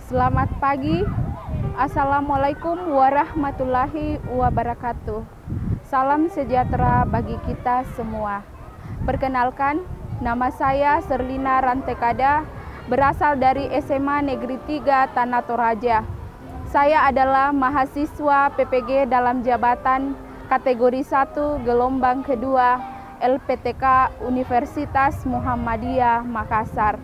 Selamat pagi. Assalamualaikum warahmatullahi wabarakatuh. Salam sejahtera bagi kita semua. Perkenalkan, nama saya Serlina Rantekada, berasal dari SMA Negeri 3 Tanah Toraja. Saya adalah mahasiswa PPG dalam jabatan kategori 1 gelombang kedua LPTK Universitas Muhammadiyah Makassar.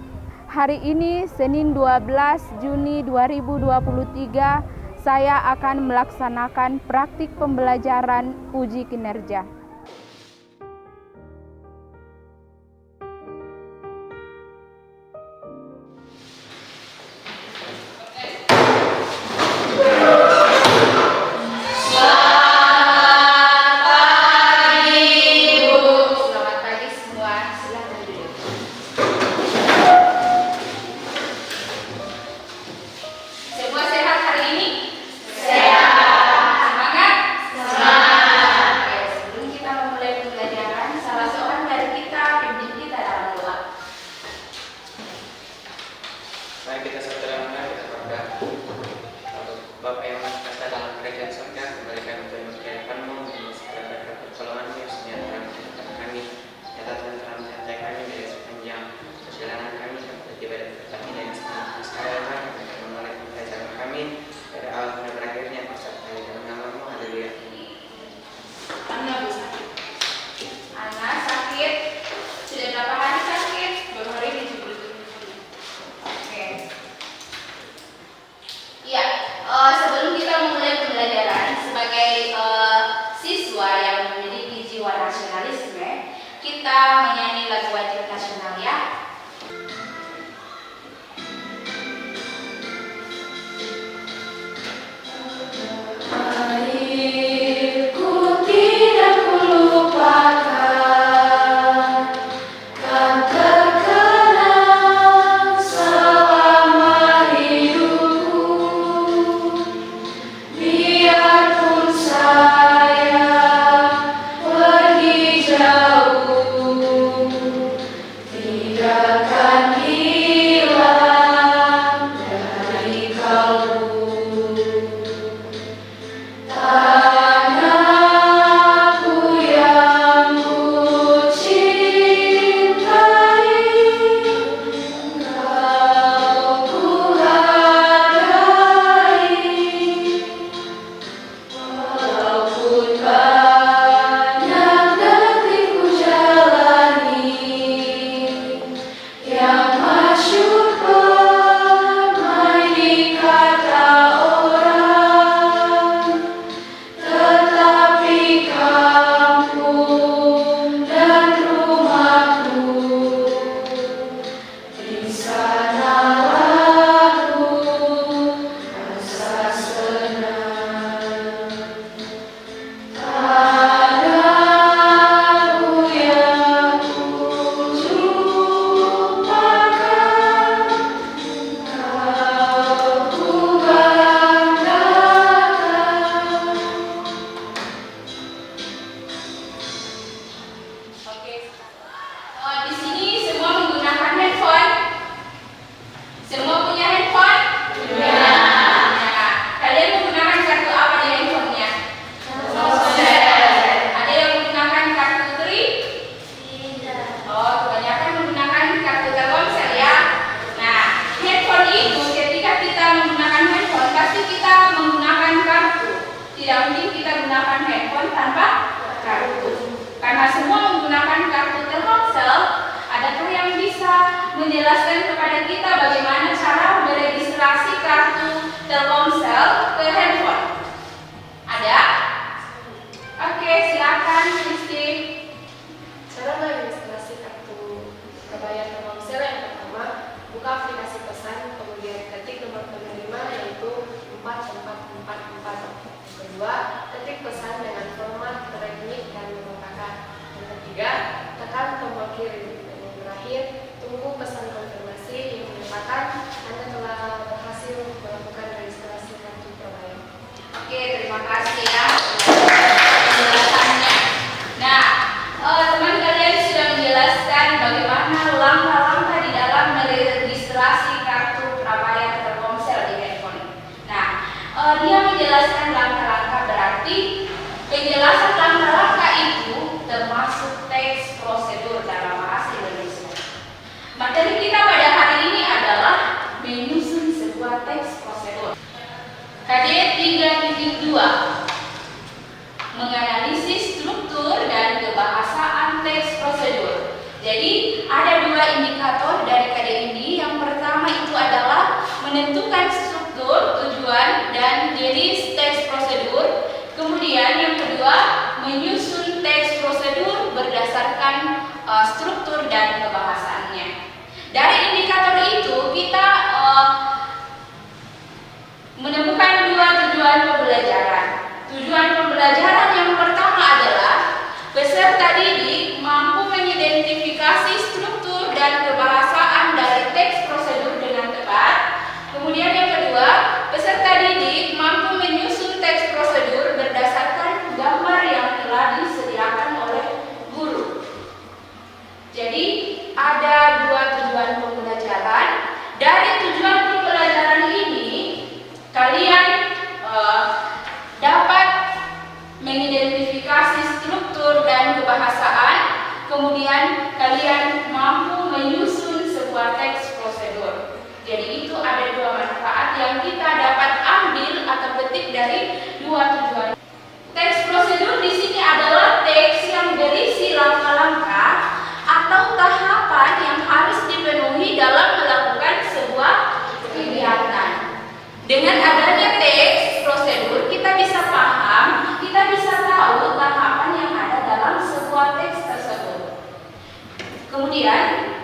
Hari ini Senin 12 Juni 2023 saya akan melaksanakan praktik pembelajaran uji kinerja. Mari kita saudara kita berdoa. Bapa yang Maha Kuasa dalam kerajaan surga, kembalikan untuk mempercayakanmu dengan segala berkat pertolonganmu yang senyata kepada kami. Nyatakan telah menyertai kami dari sepanjang perjalanan kami sampai tiba di tempat ini dan sekarang kami akan memulai pembelajaran kami dari awal hingga berakhirnya beserta dalam namamu. Haleluya. Ana sakit. Sudah berapa hari sakit? 2 hari dijemput. Ya, sebelum kita memulai pembelajaran sebagai siswa yang memiliki jiwa nasionalisme, kita menyanyi lagu wajib nasional ya. Di sini semua menggunakan handphone. Semua punya handphone? Ya. Kalian menggunakan kartu apa di handphonenya? Ada yang menggunakan kartu Tri? Tidak. Kebanyakan menggunakan kartu Telkomsel ya. Nah, handphone itu ketika kita menggunakan handphone pasti kita menggunakan kartu. Tidak mungkin kita gunakan handphone tanpa kartu. Karena semua menggunakan kartu Telkomsel, adakah yang bisa menjelaskan kepada kita bagaimana cara meregistrasi kartu Telkomsel ke handphone? Ada? Oke, silakan Kristi. Cara meregistrasi kartu berbayar Telkomsel yang pertama, buka aplikasi pesan, kemudian ketik nomor penerima yaitu 4444. Kedua, ketik pesan dengan format rekening dan nomor kakak. Yang ketiga, tekan tombol kirim. Dan yang terakhir, tunggu pesan konfirmasi yang menyatakan dia menjelaskan langkah-langkah, berarti penjelasan langkah-langkah itu termasuk teks prosedur dalam bahasa Indonesia. Materi kita pada hari ini adalah menyusun sebuah teks prosedur. KD 3.2 menganalisis struktur dan kebahasaan teks prosedur. Jadi ada dua indikator dari KD ini. Yang pertama itu adalah menentukan struktur, tujuan, dan jenis teks prosedur. Kemudian yang kedua, menyusun teks prosedur berdasarkan struktur dan kebahasaannya. Dari indikator itu kita menemukan dua tujuan pembelajaran. Tujuan pembelajaran yang pertama adalah peserta didik mampu mengidentifikasi struktur dan kebahasaan dari teks prosedur dengan tepat. Kemudian yang kedua, peserta didik mampu menyusun teks prosedur berdasarkan gambar yang telah disediakan oleh guru. Jadi ada dua tujuan pembelajaran. Dari tujuan pembelajaran ini kalian dapat mengidentifikasi struktur dan kebahasaan, kemudian kalian mampu menyusun sebuah teks prosedur. Jadi itu ada dua manfaat yang kita dapat ambil atau petik dari dua tujuan. Teks prosedur di sini adalah teks yang berisi langkah-langkah atau tahapan yang harus dipenuhi dalam melakukan sebuah kegiatan. Dengan adanya teks prosedur, kita bisa paham, kita bisa tahu tahapan yang ada dalam sebuah teks tersebut. Kemudian,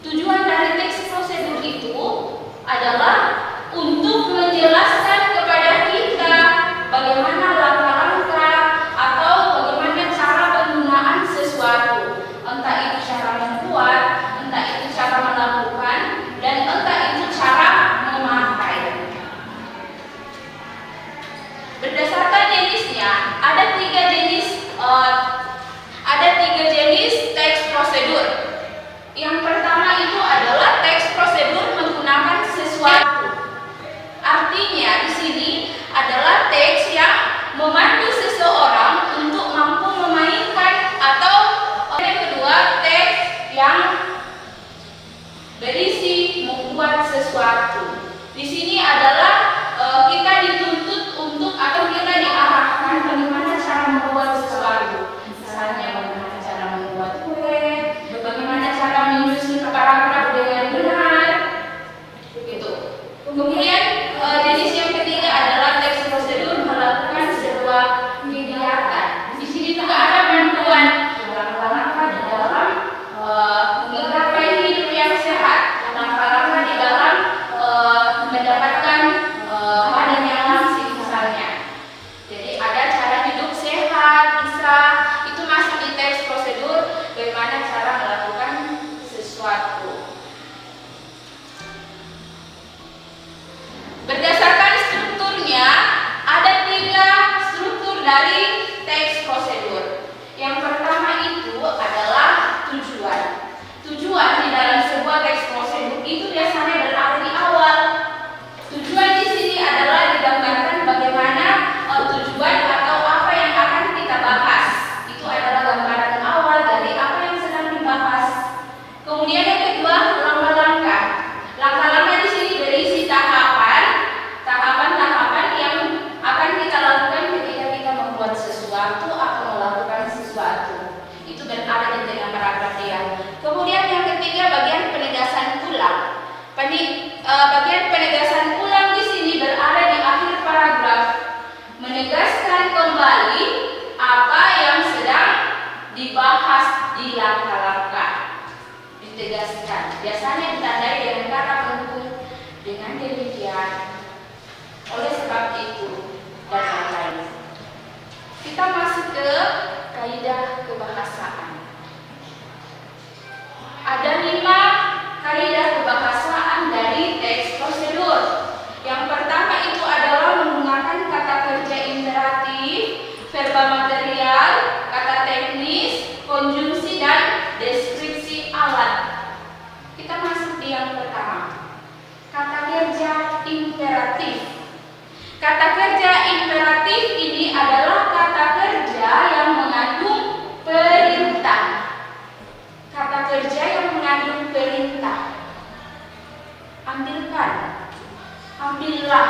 tujuan dari teks prosedur itu adalah untuk menjelaskan kepada kita bagaimana langkah-langkah atau bagaimana cara penggunaan sesuatu. Entah itu cara membuat, entah itu cara melakukan, dan entah itu cara memakai. Berdasarkan jenisnya, ada tiga jenis teks prosedur. Yang pertama itu adalah teks prosedur menggunakan sesuatu. Artinya di sini adalah teks yang memandu seseorang untuk mampu memainkan, atau yang kedua teks yang berisi membuat sesuatu. Di sini adalah kita dituntut untuk atau kita diarahkan bagaimana cara membuat sesuatu. Misalnya bagaimana cara membuat kue, bagaimana cara menyusun paragraf dengan benar, gitu. Kemudian jenis yang ketiga adalah teks prosedur melakukan sebuah kegiatan. Di sini juga ada bantuan langkah-langkah di dalam menggapai hidup yang sehat, langkah-langkah di dalam mendapatkan badan yang langsing misalnya. Jadi ada cara hidup sehat, bisa itu masuk di teks prosedur, bagaimana cara melakukan sesuatu. Berdasarkan strukturnya, ada tiga struktur dari teks prosedur. Yang pertama itu adalah tujuan. Tujuan di dalam sebuah teks prosedur itu biasanya berada di awal. Tujuan di sini adalah digambarkan bagaimana tujuan atau apa yang akan kita bahas. Itu adalah gambaran awal dari apa yang sedang dibahas. Kemudian yang kedua, langkah-langkah. Langkah-langkah di sini berisi tahapan-tahapan yang akan kita lakukan ketika kita membuat sesuatu atau melakukan sesuatu. Itu berada di tengah paragraf dia. Kemudian yang ketiga, bagian penegasan ulang. Bagian penegasan ulang di sini berada di akhir paragraf, menegaskan kembali apa yang sedang dibahas di langkah-langkah. Ditegaskan. Biasanya ditandai dengan kata pendukung, dengan demikian, oleh sebab itu, dan lain-lain. Kita masuk ke kaidah kebahasaan. Ada 5 kaidah kebahasaan dari teks prosedur. Yang pertama itu adalah menggunakan kata kerja imperatif, verba material, kata teknis, konjungsi, dan deskripsi alat. Kita masuk Kata kerja imperatif ini adalah kata kerja yang mengandung perintah. Kata kerja yang mengandung perintah. Ambilkan, ambillah,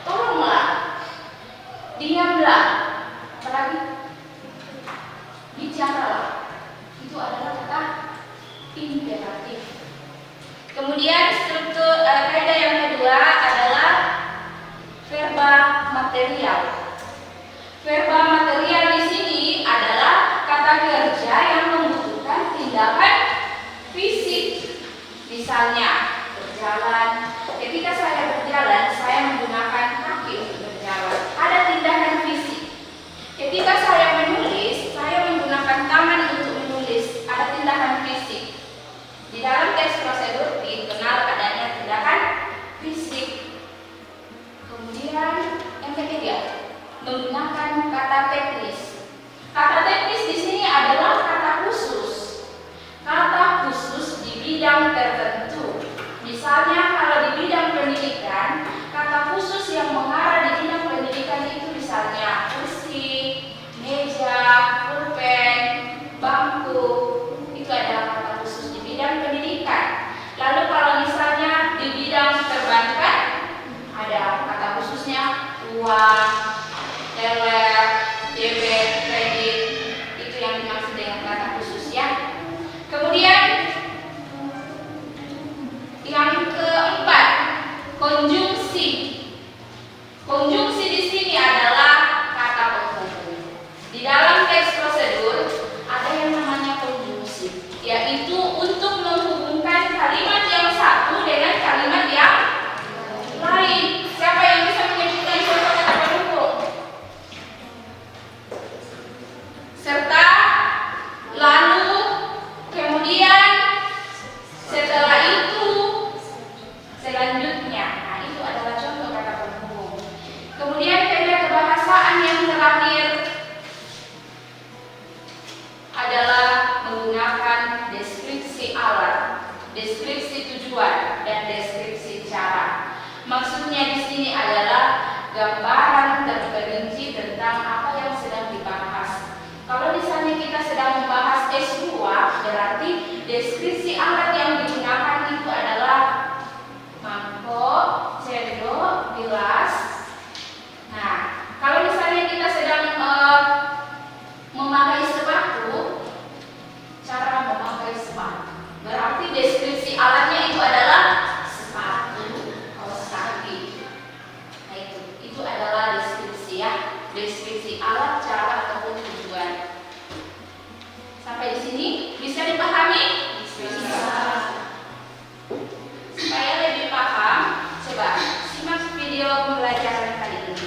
tolonglah, diamlah, apalagi bicaralah. Itu adalah kata imperatif. Kemudian struktur kaidah yang kedua adalah verba material. Verba material di sini adalah kata kerja yang membutuhkan tindakan fisik. Misalnya berjalan. Ketika saya berjalan, saya menggunakan kaki untuk berjalan. Ada tindakan fisik. Ketika saya menulis, saya menggunakan tangan untuk menulis. Ada tindakan fisik. Di dalam teks prosedur dikenal adanya tindakan fisik. Kemudian yang ketiga, menggunakan kata teknis. Kata teknis di sini adalah kata khusus. Kata khusus di bidang tertentu. Misalnya kalau di bidang pendidikan, kata khusus yang mengarah di bidang pendidikan itu misalnya kursi, meja, pulpen, bangku. Itu adalah kata khusus di bidang pendidikan. Lalu kalau misalnya di bidang perbankan, ada kata khususnya uang, teller, debit, kredit. Itu yang dimaksud dengan kata khusus ya. Kemudian yang keempat, konjungsi. Konjungsi di sini adalah kata penghubung. Di dalam teks prosedur ada yang namanya konjungsi, yaitu untuk menghubungkan kalimat yang satu dengan kalimat yang lain. Siapa yang bisa menyebutkan contoh kata penghubung? Serta, lalu, kemudian, setelah itu, selanjutnya. Nah, itu adalah contoh kata penghubung. Kemudian kaidah kebahasaan yang terakhir adalah menggunakan deskripsi alat, deskripsi tujuan, dan deskripsi cara. Maksudnya di sini adalah gambaran terperinci tentang apa yang sedang dibahas. Kalau misalnya kita sedang membahas S2, berarti deskripsi alat yang digunakan itu adalah mangkok, sendok, gelas. Nah, kalau misalnya kita sedang memakai sepatu, cara memakai sepatu, berarti deskripsi alatnya itu adalah sepatu, kaos kaki. Nah, itu adalah deskripsi ya, deskripsi alat, cara ataupun tujuan. Sampai di sini bisa dipahami? Bisa. Supaya lebih paham, coba simak video pembelajaran kali ini.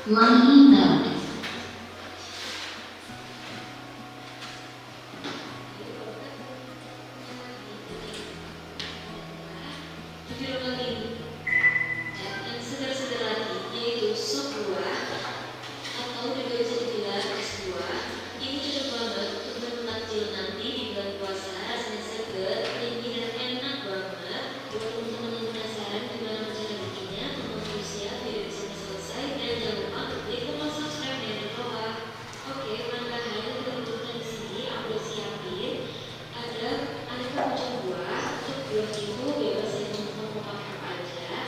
Wanita. Yang segar-segar lagi, yaitu sop buah atau juga bisa dibilang es buah. Ini cocok banget untuk menu takjil nanti di bulan puasa. Rasanya segar, tinggi dan enak banget. Buat teman-teman yang penasaran gimana cara bikinnya, teman-teman siap video di sini selesai dan jangan lupa untuk klik tombol subscribe di bawah. Oke, bahan-bahan yang kita butuhkan di sini aku udah siapin. Ada aneka macam buah. Untuk buah itu bebas ya teman-teman mau pakai apa aja.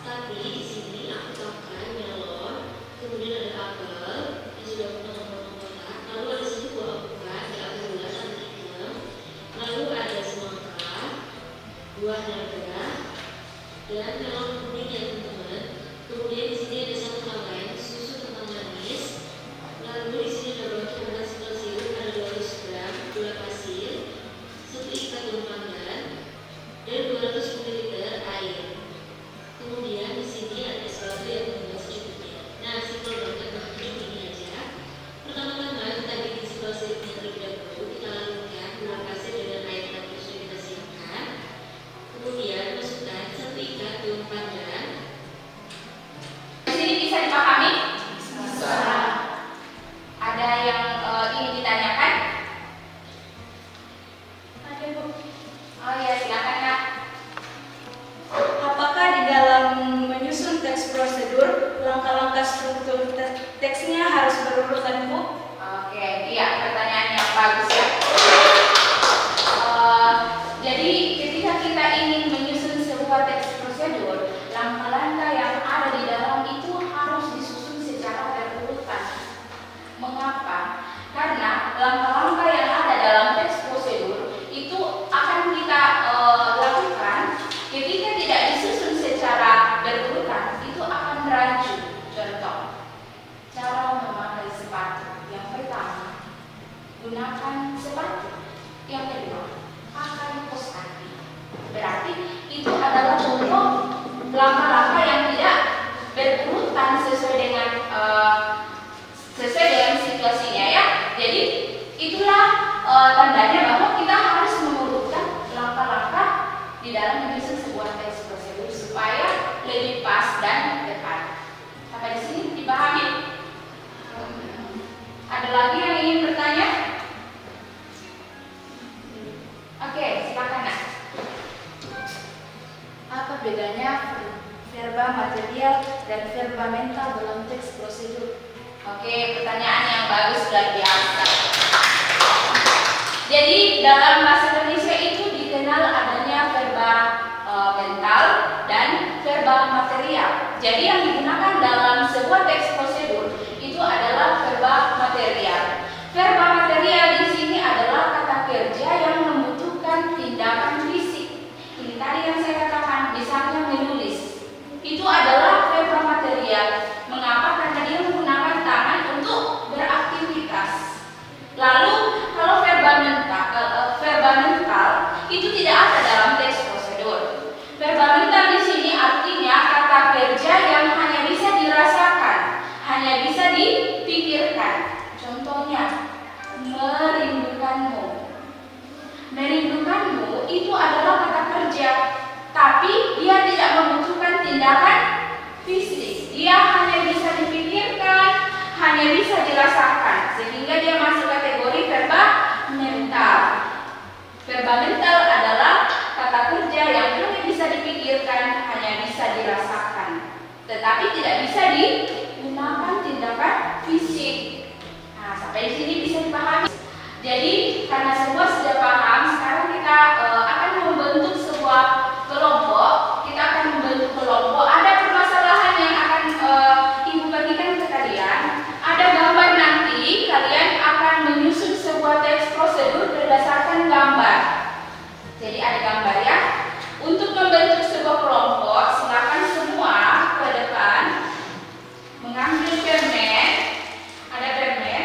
Tapi di sini aku tambahkan melon, kemudian ada apel yang sudah potong-potong kotak. Lalu ada sini buah alpukat, ya apel bulat dan hitam. Lalu ada semangka, buah naga, dan melon kuning ya teman-teman. Kemudian di sini ada satu hal lain, susu kental manis. Lalu di sini ada bahan campuran simpel sirup, ada 200 gram gula pasir, 1 ikat daun pandan, dan 200 ml air. Kemudian di sini ada sesuatu yang teman-teman secukupnya. Nah, simpel banget, bahannya ini aja. Pertama-tama kita bikin simpel sirupnya terlebih dahulu. Kita larutkan gula pasir dengan air tadi yang sudah kita siapkan. Kemudian masukkan 1 ikat daun pandan. Di sini bisa dipahami? Bisa. Ada yang ingin ditanyakan? Mengapa? Karena langkah-langkah yang ada dalam teks prosedur itu akan kita lakukan ketika tidak disusun secara berurutan, itu akan rancu. Contoh, cara memakai sepatu. Yang pertama, gunakan sepatu. Yang kedua, pakai kos kaki. Berarti itu adalah contoh langkah-langkah yang tidak berurutan sesuai dengan situasinya ya. Jadi itulah tandanya bahwa kita harus mengurutkan langkah-langkah di dalam menyusun sebuah teks prosedur supaya lebih pas dan tepat. Sampai di sini dipahami? Ada lagi yang ingin bertanya? Oke, silakan Nak. Apa bedanya verba material dan verba mental dalam teks prosedur? Oke, pertanyaan yang bagus, luar biasa. Jadi dalam bahasa Indonesia itu dikenal adanya verba mental dan verba material. Jadi yang digunakan dalam sebuah teks prosedur itu adalah verba material. Verba material di sini adalah kata kerja yang membutuhkan tindakan fisik. Ini tadi yang saya katakan, misalnya menulis. Itu adalah verba material. Mengapa? Karena dia menggunakan tangan untuk beraktivitas. Lalu kalau verba mental itu tidak ada dalam teks prosedur. Verba mental di sini artinya kata kerja yang hanya bisa dirasakan, hanya bisa dipikirkan. Contohnya, merindukanmu. Merindukanmu itu adalah kata kerja, tapi dia tidak membutuhkan tindakan fisik. Dia hanya bisa dipikirkan, hanya bisa dirasakan, sehingga dia masuk kategori verba mental. Verba mental adalah kata kerja yang hanya bisa dipikirkan, hanya bisa dirasakan, tetapi tidak bisa digunakan tindakan fisik. Nah, sampai di sini bisa dipahami. Jadi karena semua sudah paham, sekarang kita akan membentuk sebuah kelompok. Kita akan membentuk kelompok. Ada permasalahan yang akan Ibu bagikan ke kalian. Ada gambar nanti. Kalian akan menyusun sebuah teks prosedur berdasarkan gambar. Jadi ada gambar ya. Untuk membentuk sebuah kelompok, silakan semua ke depan mengambil permen. Ada permen.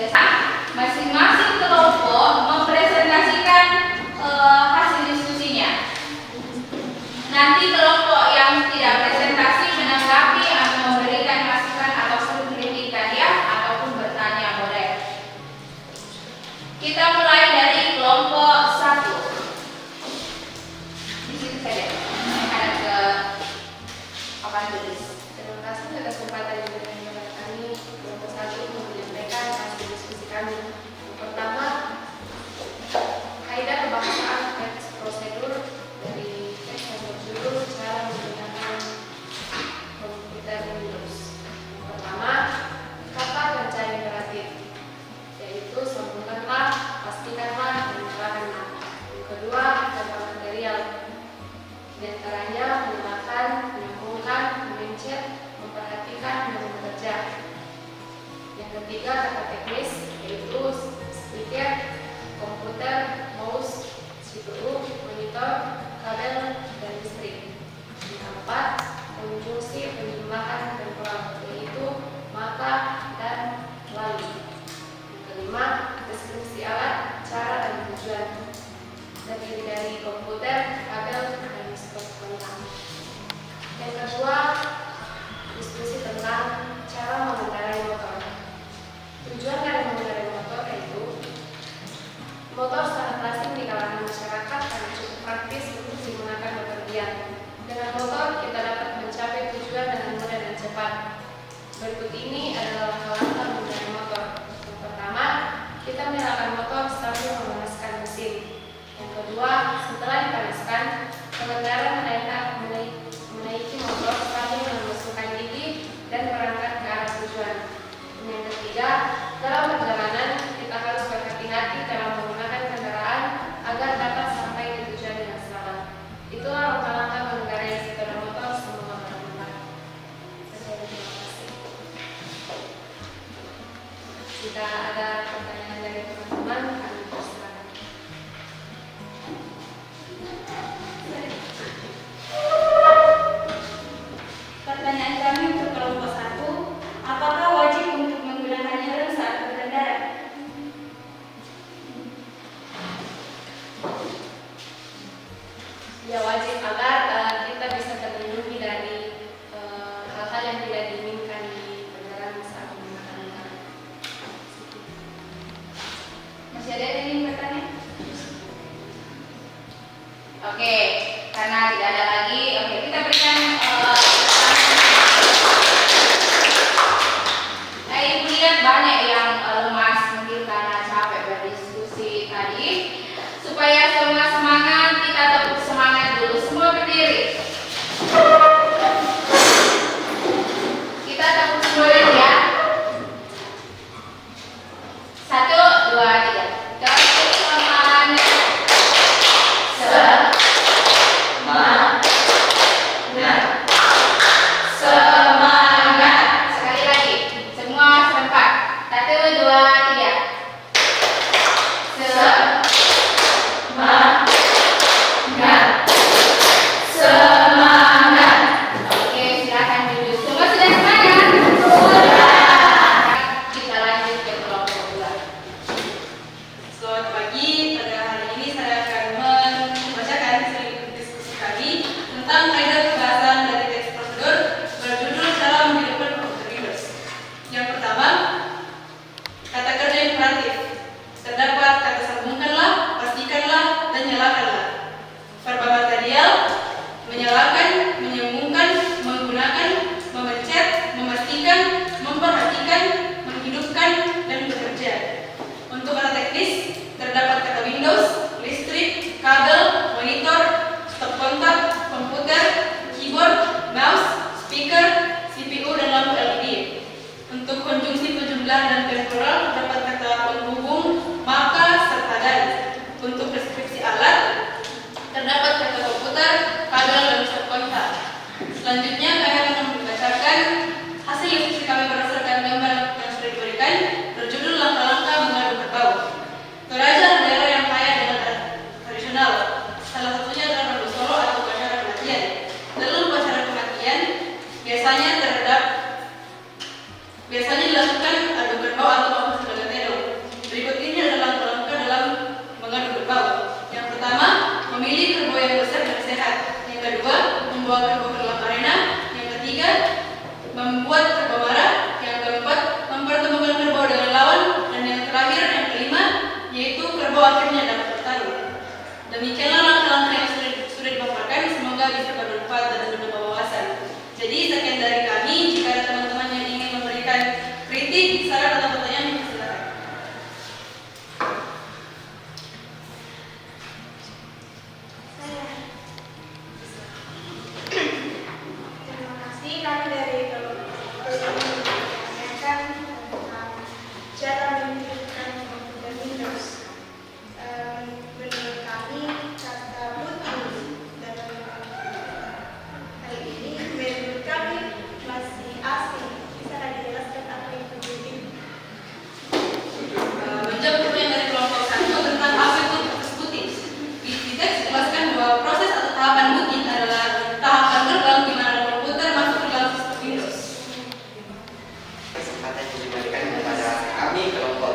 selesai, masing-masing kelompok mempresentasikan hasil diskusinya. Nanti kelompok yang tidak presentasi menanggapi atau memberikan masukan ataupun kritikan ya, ataupun bertanya boleh. Kita mulai dari kelompok 1. Di situ saja. Ada ke papan tulis. Terima kasih atas kesempatan yang diberikan kepada kami kelompok 1 untuk menyampaikan hasil diskusi kami. Yang pertama, kaidah kebahasaan teks prosedur dari teks yang berjudul cara menggunakan komputer Windows. Yang pertama, kata kerja imperatif, yaitu sambungkanlah, pastikanlah, dan nyalakanlah. Yang kedua, contoh material, di antaranya menggunakan, menyambungkan, memencet, memperhatikan, dan bekerja. Yang ketiga, kata teknis, yaitu speaker, komputer, mouse, CPU, monitor, kabel, dan listrik. Yang keempat, konjungsi penjumlahan temporal, yaitu maka dan lalu. Yang kelima, deskripsi alat, cara dan tujuan, terdiri dari komputer, kabel, dan stop kontak. Yang kedua, diskusi tentang cara mengendarai motor. Tujuan dari mengendarai motor yaitu motor sangat lazim di kalangan masyarakat karena cukup praktis untuk digunakan bepergian. Dengan motor kita dapat mencapai tujuan dengan mudah dan cepat. Berikut ini adalah langkah-langkah mengendarai motor. Yang pertama, kita menyalakan motor sambil memanaskan mesin. Yang kedua, setelah dipanaskan, pengendara menaiki motor sambil memasukkan gigi dan berangkat ke arah tujuan. Yang ketiga, dalam perjalanan kita harus berhati-hati dalam menggunakan kendaraan agar dapat sampai ke tujuan dengan selamat. Itulah langkah-langkah mengendarai sepeda motor. Semoga bermanfaat. Terima kasih. Jika ada pertanyaan dari teman-teman, kami persilakan. Pertanyaan kami untuk kelompok 1, apakah wajib untuk menggunakan helm saat berkendara? Ya, wajib agar kita bisa terlindungi dari hal-hal yang tidak diinginkan di kendaraan saat menggunakan helm. Masih ada yang ingin bertanya? Oke, karena tidak ada lagi, oke kita berikan ibu lihat banyak yang lemas mungkin karena capek berdiskusi tadi. Supaya semua semangat, kita tepuk semangat dulu. Semua berdiri. Kita tepuk semangat ya. 1, 2, 3. Tepuk semangat. Semangat. Sekali lagi. Semua serempak. 1, 2, 3. Semangat. Oke, silakan duduk. Semua sudah semangat? Sudah. Kita lanjut ke kelompok 2. Selamat pagi, pada hari ini saya akan membacakan hasil diskusi kami tentang kaidah pembahasan dari teks prosedur berjudul cara menghidupkan komputer Windows. Yang pertama, kata kerja imperatif. Terdapat kata sambungkanlah, pastikanlah, dan nyalakanlah. Verba material, menyalakan, menyambungkan, menggunakan, memencet, memastikan, memperhatikan, menghidupkan, dan bekerja. Untuk kata teknis, terdapat kata Windows, listrik, kabel, monitor, stop kontak, komputer, keyboard, mouse, speaker, CPU, dan lampu LED. Untuk konjungsi penjumlahan dan temporal, terdapat kata penghubung, maka, serta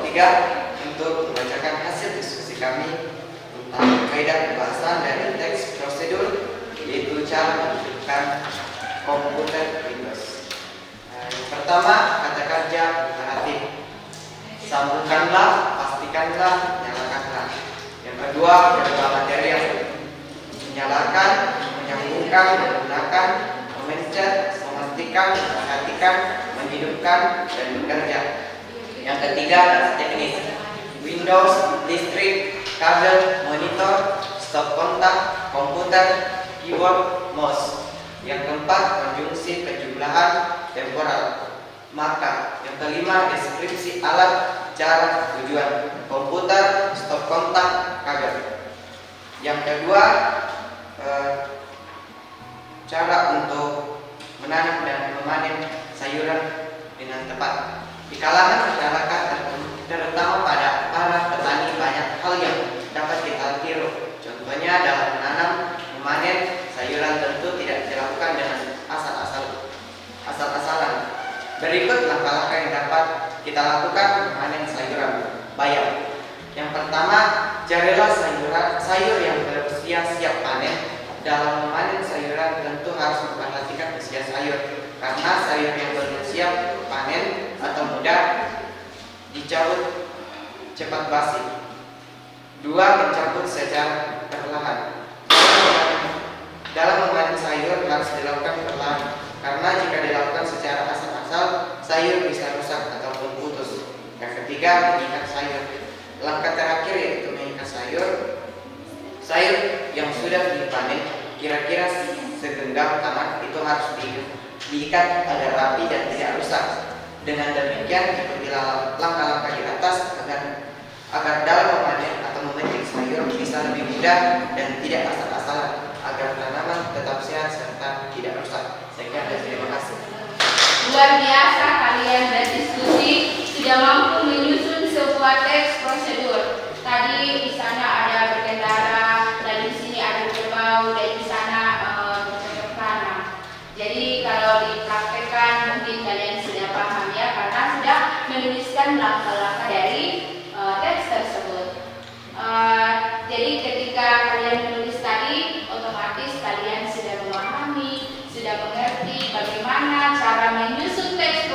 ketiga untuk membacakan hasil diskusi kami tentang kaidah pembahasan dari teks prosedur, yaitu cara menghidupkan komputer Windows. Yang pertama, kata kerja imperatif. Sambungkanlah, pastikanlah, nyalakanlah. Yang kedua, verba material. Menyalakan, menyambungkan, menggunakan, memencet, memastikan, memperhatikan, menghidupkan, dan bekerja. Yang ketiga, teknis. Windows, listrik, kabel, monitor, stop kontak, komputer, keyboard, mouse. Yang keempat, konjungsi penjumlahan temporal. Maka. Yang kelima, deskripsi alat, cara, tujuan. Komputer, stop kontak, kabel. Yang kedua, cara untuk menanam dan memanen sayuran dengan tepat. Di kalangan masyarakat, terutama pada para petani, banyak hal yang dapat kita tiru. Contohnya dalam menanam, memanen sayuran tentu tidak dilakukan dengan asal-asalan. Berikut langkah-langkah yang dapat kita lakukan memanen sayuran bayam. Yang pertama, carilah sayur yang berusia siap panen. Dalam memanen sayuran tentu harus memperhatikan usia sayur, karena sayur yang belum siap panen atau mudah dicabut cepat basi. Dua, mencabut secara perlahan. Dalam memanen sayur harus dilakukan perlahan, karena jika dilakukan secara asal-asal, sayur bisa rusak ataupun putus. Yang ketiga, mengikat sayur. Langkah terakhir yaitu mengikat sayur yang sudah dipanen kira-kira segenggam tangan itu harus diikat agar rapi dan tidak rusak. Dengan demikian, ikutilah langkah-langkah di atas agar dalam memanen atau memetik sayur bisa lebih mudah dan tidak asal-asalan, agar tanaman tetap sehat serta tidak rusak. Sekian dan terima kasih. Luar biasa kalian berdiskusi, sudah mampu menyusun sebuah teks prosedur. Tadi di sana ada berkendara, dan di sini ada berbau, dan di sana bercocok tanam. Jadi kalau dipraktekkan mungkin kalian sudah paham ya, karena sudah menuliskan langkah-langkah dari teks tersebut. Jadi ketika kalian menulis tadi, otomatis kalian sudah memahami, sudah mengerti bagaimana cara menyusun teks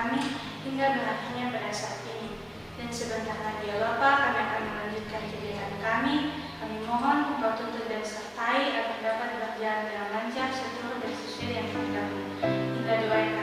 kami hingga berakhirnya pada saat ini. Dan sebentar lagi ya Bapa, kami akan melanjutkan kegiatan kami. Kami mohon Engkau tuntun dan sertai agar dapat berjalan dengan lancar, seturut dan sesuai yang kami dahulu. Hingga doa yang